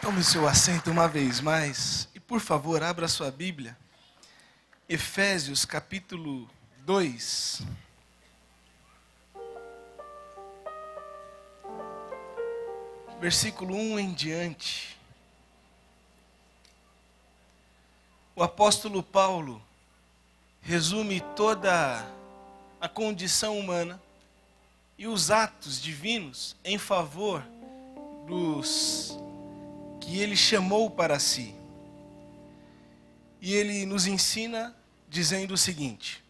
Tome seu assento uma vez mais e, por favor, abra sua Bíblia. Efésios capítulo 2. Versículo 1 em diante. O apóstolo Paulo resume toda a condição humana e os atos divinos em favor dos que ele chamou para si. E ele nos ensina dizendo o seguinte: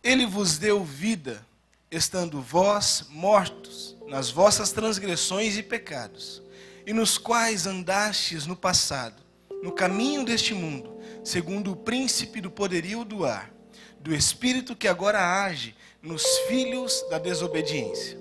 Ele vos deu vida, estando vós mortos nas vossas transgressões e pecados, e nos quais andastes no passado, no caminho deste mundo, segundo o príncipe do poderio do ar, do espírito que agora age nos filhos da desobediência,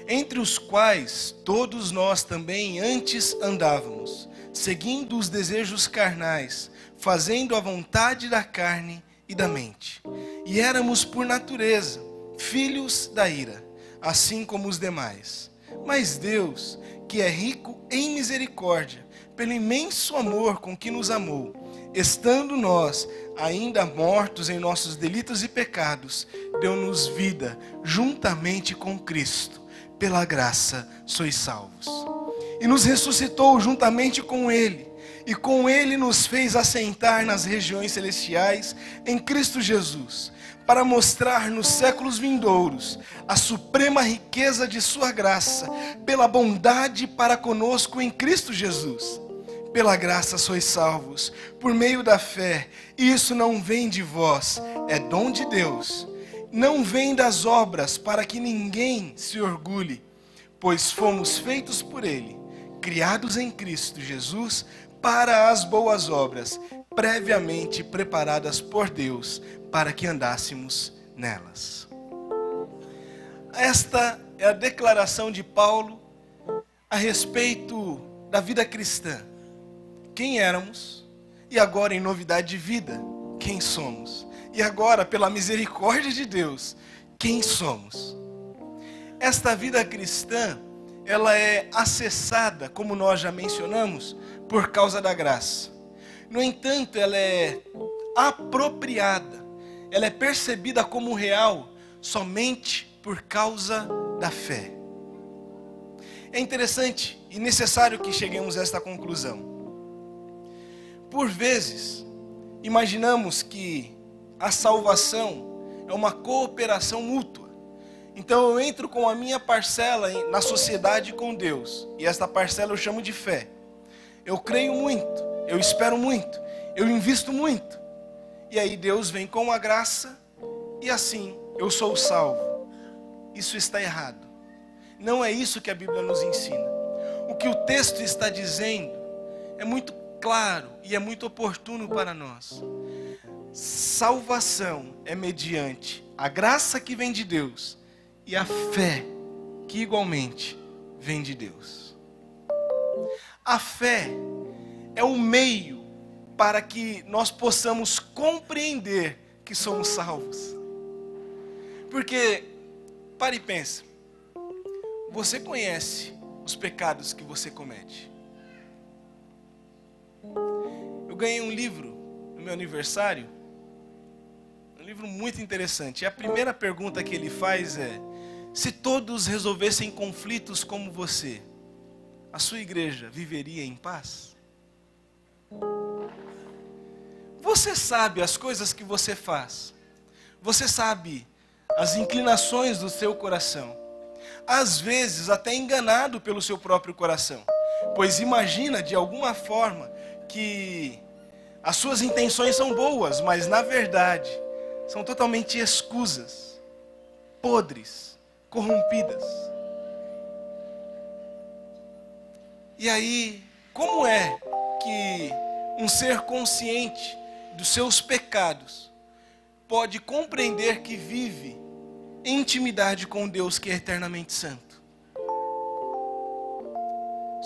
entre os quais todos nós também antes andávamos, seguindo os desejos carnais, fazendo a vontade da carne e da mente. E éramos por natureza filhos da ira, assim como os demais. Mas Deus, que é rico em misericórdia, pelo imenso amor com que nos amou, estando nós ainda mortos em nossos delitos e pecados, deu-nos vida juntamente com Cristo. Pela graça sois salvos. E nos ressuscitou juntamente com Ele, e com Ele nos fez assentar nas regiões celestiais em Cristo Jesus, para mostrar nos séculos vindouros a suprema riqueza de sua graça, pela bondade para conosco em Cristo Jesus. Pela graça sois salvos, por meio da fé, e isso não vem de vós, é dom de Deus. Não vem das obras, para que ninguém se orgulhe, pois fomos feitos por Ele, criados em Cristo Jesus, para as boas obras, previamente preparadas por Deus, para que andássemos nelas. Esta é a declaração de Paulo a respeito da vida cristã. Quem éramos, e agora em novidade de vida, quem somos. E agora, pela misericórdia de Deus, quem somos? Esta vida cristã, ela é acessada, como nós já mencionamos, por causa da graça. No entanto, ela é apropriada, ela é percebida como real somente por causa da fé. É interessante e necessário que cheguemos a esta conclusão. Por vezes, imaginamos que a salvação é uma cooperação mútua. Então eu entro com a minha parcela na sociedade com Deus, e esta parcela eu chamo de fé. Eu creio muito, eu espero muito, eu invisto muito, e aí Deus vem com a graça, e assim eu sou salvo. Isso está errado. Não é isso que a Bíblia nos ensina. O que o texto está dizendo é muito claro e é muito oportuno para nós. Salvação é mediante a graça que vem de Deus e a fé que igualmente vem de Deus. A fé é um meio para que nós possamos compreender que somos salvos. Porque, pare e pensa, você conhece os pecados que você comete. Eu ganhei um livro no meu aniversário, um livro muito interessante. E a primeira pergunta que ele faz é: se todos resolvessem conflitos como você, a sua igreja viveria em paz? Você sabe as coisas que você faz. Você sabe as inclinações do seu coração. Às vezes até enganado pelo seu próprio coração. Pois imagina de alguma forma que as suas intenções são boas, mas na verdade são totalmente escusas, podres, corrompidas. E aí, como é que um ser consciente dos seus pecados pode compreender que vive em intimidade com Deus que é eternamente santo?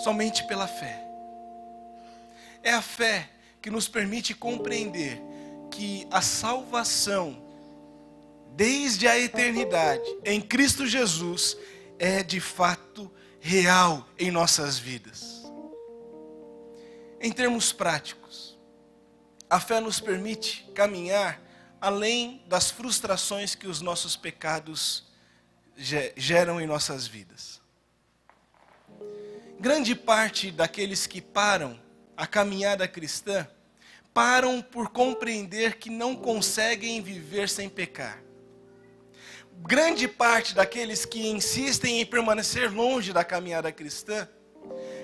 Somente pela fé. É a fé que nos permite compreender que a salvação, desde a eternidade, em Cristo Jesus, é de fato real em nossas vidas. Em termos práticos, a fé nos permite caminhar além das frustrações que os nossos pecados geram em nossas vidas. Grande parte daqueles que param a caminhada cristã, param por compreender que não conseguem viver sem pecar. Grande parte daqueles que insistem em permanecer longe da caminhada cristã,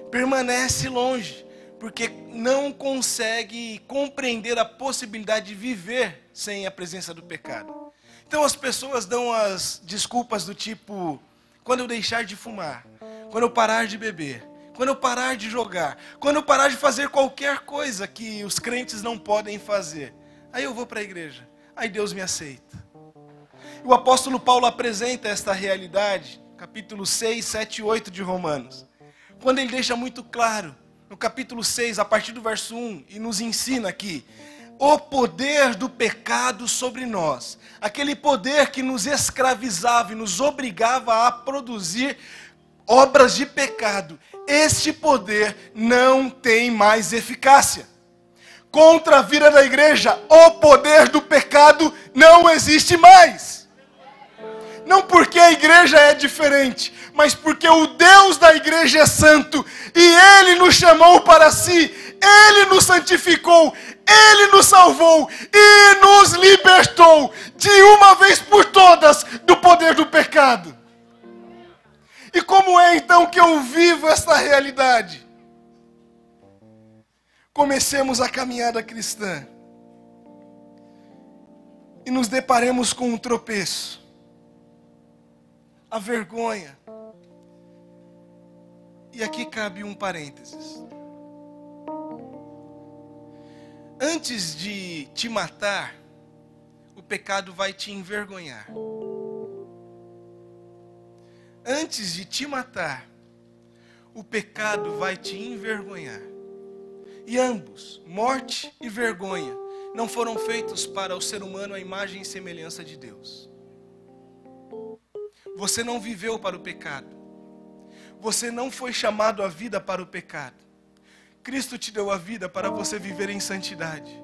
permanece longe, porque não consegue compreender a possibilidade de viver sem a presença do pecado. Então as pessoas dão as desculpas do tipo, quando eu deixar de fumar, quando eu parar de beber, quando eu parar de jogar, quando eu parar de fazer qualquer coisa que os crentes não podem fazer, aí eu vou para a igreja, aí Deus me aceita. O apóstolo Paulo apresenta esta realidade, capítulo 6, 7 e 8 de Romanos, quando ele deixa muito claro, no capítulo 6, a partir do verso 1, e nos ensina aqui, o poder do pecado sobre nós, aquele poder que nos escravizava e nos obrigava a produzir obras de pecado, este poder não tem mais eficácia. Contra a vida da igreja, o poder do pecado não existe mais. Não porque a igreja é diferente, mas porque o Deus da igreja é santo, e Ele nos chamou para si, Ele nos santificou, Ele nos salvou e nos libertou de uma vez por todas do poder do pecado. E como é então que eu vivo esta realidade? Comecemos a caminhada cristã e nos deparemos com um tropeço, a vergonha. E aqui cabe um parênteses. Antes de te matar, o pecado vai te envergonhar. Antes de te matar, o pecado vai te envergonhar. E ambos, morte e vergonha, não foram feitos para o ser humano à imagem e semelhança de Deus. Você não viveu para o pecado. Você não foi chamado à vida para o pecado. Cristo te deu a vida para você viver em santidade.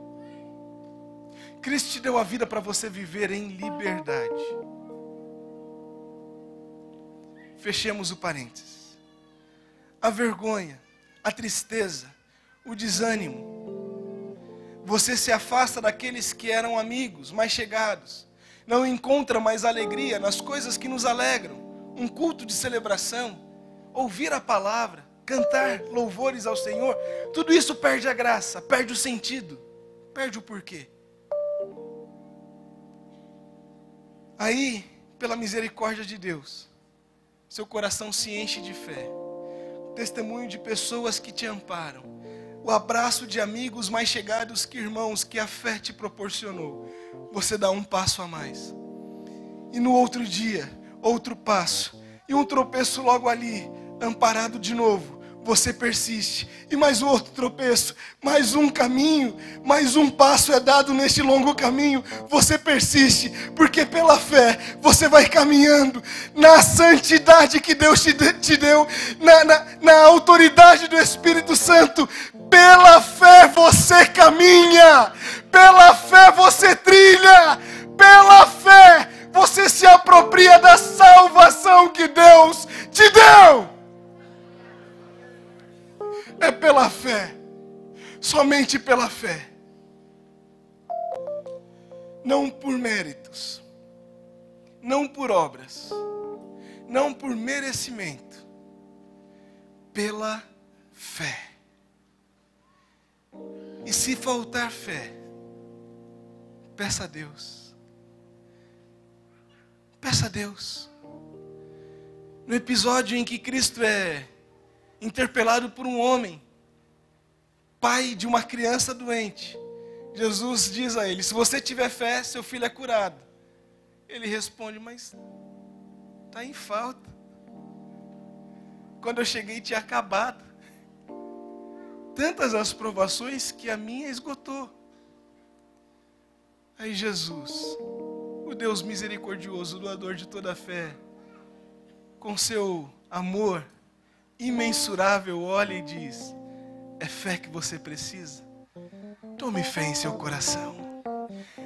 Cristo te deu a vida para você viver em liberdade. Fechemos o parênteses. A vergonha, a tristeza, o desânimo. Você se afasta daqueles que eram amigos, mais chegados. Não encontra mais alegria nas coisas que nos alegram. Um culto de celebração, ouvir a palavra, cantar louvores ao Senhor. Tudo isso perde a graça, perde o sentido, perde o porquê. Aí, pela misericórdia de Deus, seu coração se enche de fé. O testemunho de pessoas que te amparam. O abraço de amigos mais chegados que irmãos que a fé te proporcionou. Você dá um passo a mais. E no outro dia, outro passo. E um tropeço logo ali, amparado de novo. Você persiste. E mais outro tropeço, mais um caminho, mais um passo é dado neste longo caminho. Você persiste, porque pela fé você vai caminhando na santidade que Deus te deu, na autoridade do Espírito Santo. Pela fé você caminha, pela fé você trilha, pela fé você se apropria da salvação que Deus te deu. É pela fé, somente pela fé, não por méritos, não por obras, não por merecimento, pela fé. E se faltar fé, peça a Deus, peça a Deus. No episódio em que Cristo é interpelado por um homem, pai de uma criança doente, Jesus diz a ele: se você tiver fé, seu filho é curado. Ele responde: mas está em falta. Quando eu cheguei tinha acabado. Tantas as provações que a minha esgotou. Aí Jesus, o Deus misericordioso, doador de toda a fé, com seu amor imensurável, olha e diz: É fé que você precisa? Tome fé em seu coração.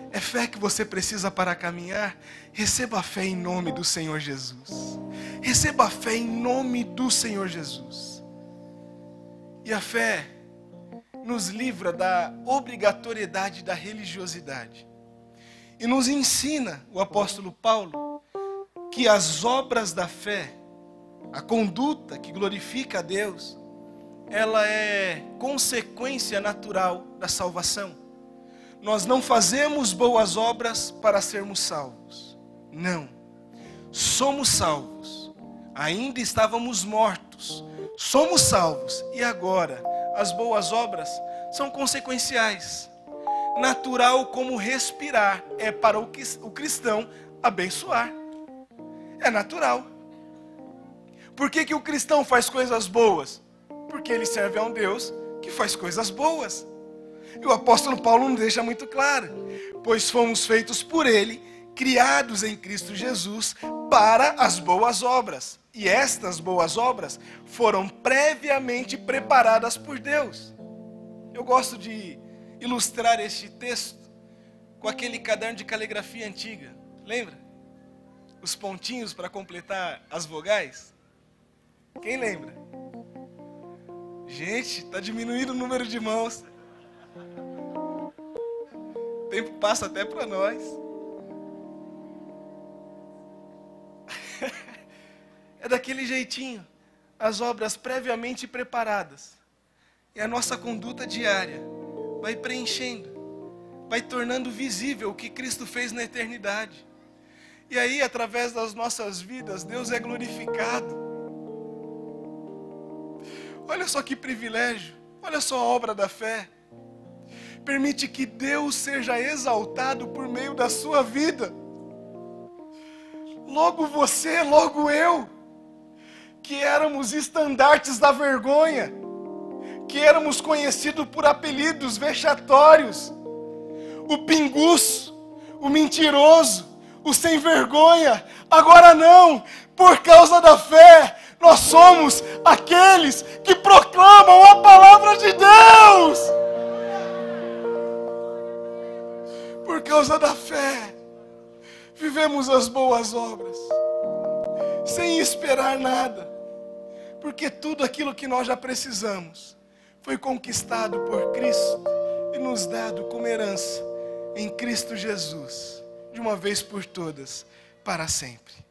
É fé que você precisa para caminhar? Receba a fé em nome do Senhor Jesus. Receba a fé em nome do Senhor Jesus. E a fé nos livra da obrigatoriedade da religiosidade. E nos ensina, o apóstolo Paulo, que as obras da fé, a conduta que glorifica a Deus, ela é consequência natural da salvação. Nós não fazemos boas obras para sermos salvos. Não. Somos salvos. Ainda estávamos mortos. Somos salvos. E agora, as boas obras são consequenciais. Natural como respirar. É para o cristão abençoar. É natural. Por que o cristão faz coisas boas? Porque ele serve a um Deus que faz coisas boas. E o apóstolo Paulo nos deixa muito claro. Pois fomos feitos por ele, criados em Cristo Jesus, para as boas obras. E estas boas obras foram previamente preparadas por Deus. Eu gosto de ilustrar este texto com aquele caderno de caligrafia antiga. Lembra? Os pontinhos para completar as vogais. Quem lembra? Gente, está diminuindo o número de mãos. O tempo passa até para nós. É daquele jeitinho. As obras previamente preparadas. E a nossa conduta diária vai preenchendo, vai tornando visível o que Cristo fez na eternidade. E aí, através das nossas vidas, Deus é glorificado. Olha só que privilégio, olha só a obra da fé. Permite que Deus seja exaltado por meio da sua vida. Logo você, logo eu, que éramos estandartes da vergonha, que éramos conhecidos por apelidos vexatórios, o pinguço, o mentiroso, o sem vergonha. Agora não, por causa da fé, nós somos aqueles que proclamam a palavra de Deus. Por causa da fé, vivemos as boas obras, sem esperar nada, porque tudo aquilo que nós já precisamos foi conquistado por Cristo e nos dado como herança em Cristo Jesus, de uma vez por todas, para sempre.